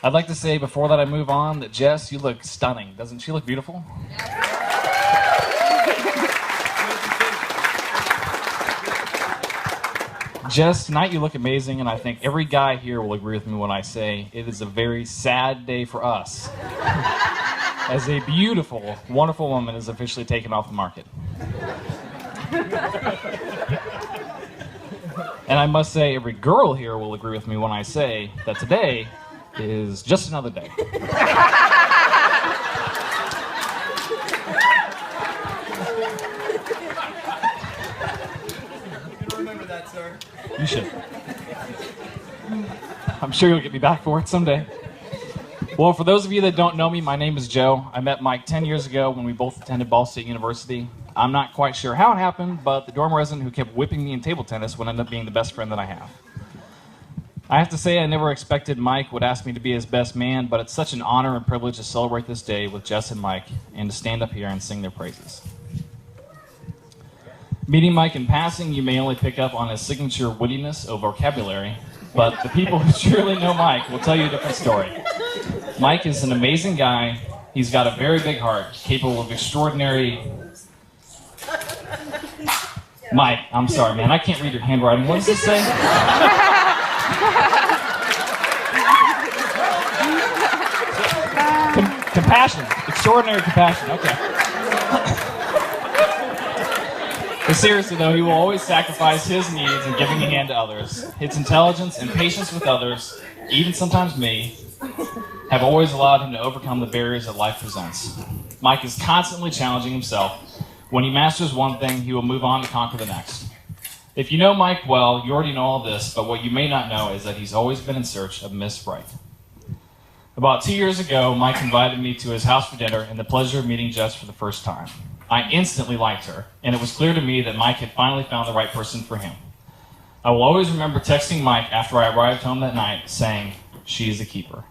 I'd like to say before that I move on that Jess, you look stunning. Doesn't she look beautiful? Jess, tonight you look amazing, and I think every guy here will agree with me when I say it is a very sad day for us, as a beautiful, wonderful woman is officially taken off the market. And I must say every girl here will agree with me when I say that today is just another day. Remember that, sir. You should. I'm sure you'll get me back for it someday. Well, for those of you that don't know me, my name is Joe. I met Mike 10 years ago when we both attended Ball State University. I'm not quite sure how it happened, but the dorm resident who kept whipping me in table tennis would end up being the best friend that I have. I have to say I never expected Mike would ask me to be his best man, but it's such an honor and privilege to celebrate this day with Jess and Mike and to stand up here and sing their praises. Meeting Mike in passing, you may only pick up on his signature wittiness of vocabulary, but the people who truly know Mike will tell you a different story. Mike is an amazing guy. He's got a very big heart, capable of extraordinary... Mike, I'm sorry, man. I can't read your handwriting. What does this say? Compassion. Extraordinary compassion. Okay. But seriously, though, he will always sacrifice his needs in giving a hand to others. His intelligence and patience with others, even sometimes me, have always allowed him to overcome the barriers that life presents. Mike is constantly challenging himself. When he masters one thing, he will move on to conquer the next. If you know Mike well, you already know all this, but what you may not know is that he's always been in search of Miss Bright. About 2 years ago, Mike invited me to his house for dinner and the pleasure of meeting Jess for the first time. I instantly liked her, and it was clear to me that Mike had finally found the right person for him. I will always remember texting Mike after I arrived home that night saying, "She is a keeper."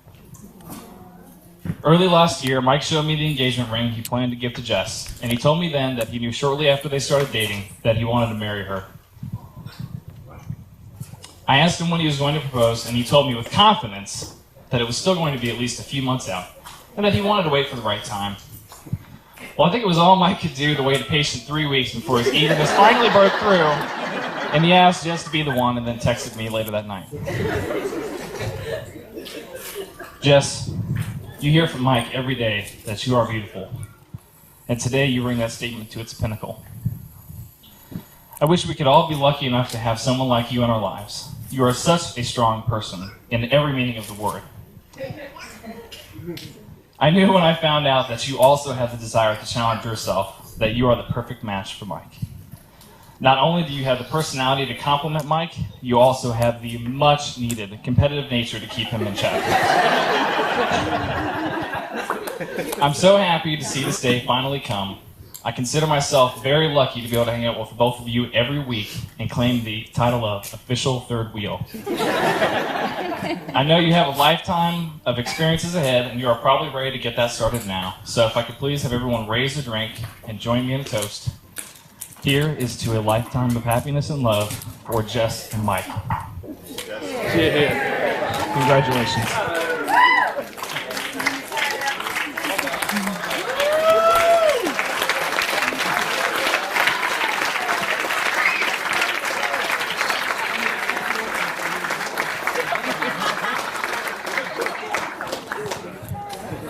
Early last year, Mike showed me the engagement ring he planned to give to Jess, and he told me then that he knew shortly after they started dating that he wanted to marry her. I asked him when he was going to propose, and he told me with confidence that it was still going to be at least a few months out, and that he wanted to wait for the right time. Well, I think it was all Mike could do to wait a patient 3 weeks before his eagerness finally broke through, and he asked Jess to be the one and then texted me later that night. Jess, you hear from Mike every day that you are beautiful, and today you bring that statement to its pinnacle. I wish we could all be lucky enough to have someone like you in our lives. You are such a strong person in every meaning of the word. I knew when I found out that you also have the desire to challenge yourself that you are the perfect match for Mike. Not only do you have the personality to complement Mike, you also have the much-needed competitive nature to keep him in check. I'm so happy to see this day finally come. I consider myself very lucky to be able to hang out with both of you every week and claim the title of official third wheel. I know you have a lifetime of experiences ahead, and you are probably ready to get that started now. So if I could please have everyone raise a drink and join me in a toast. Here is to a lifetime of happiness and love for Jess and Mike. Yeah. Congratulations.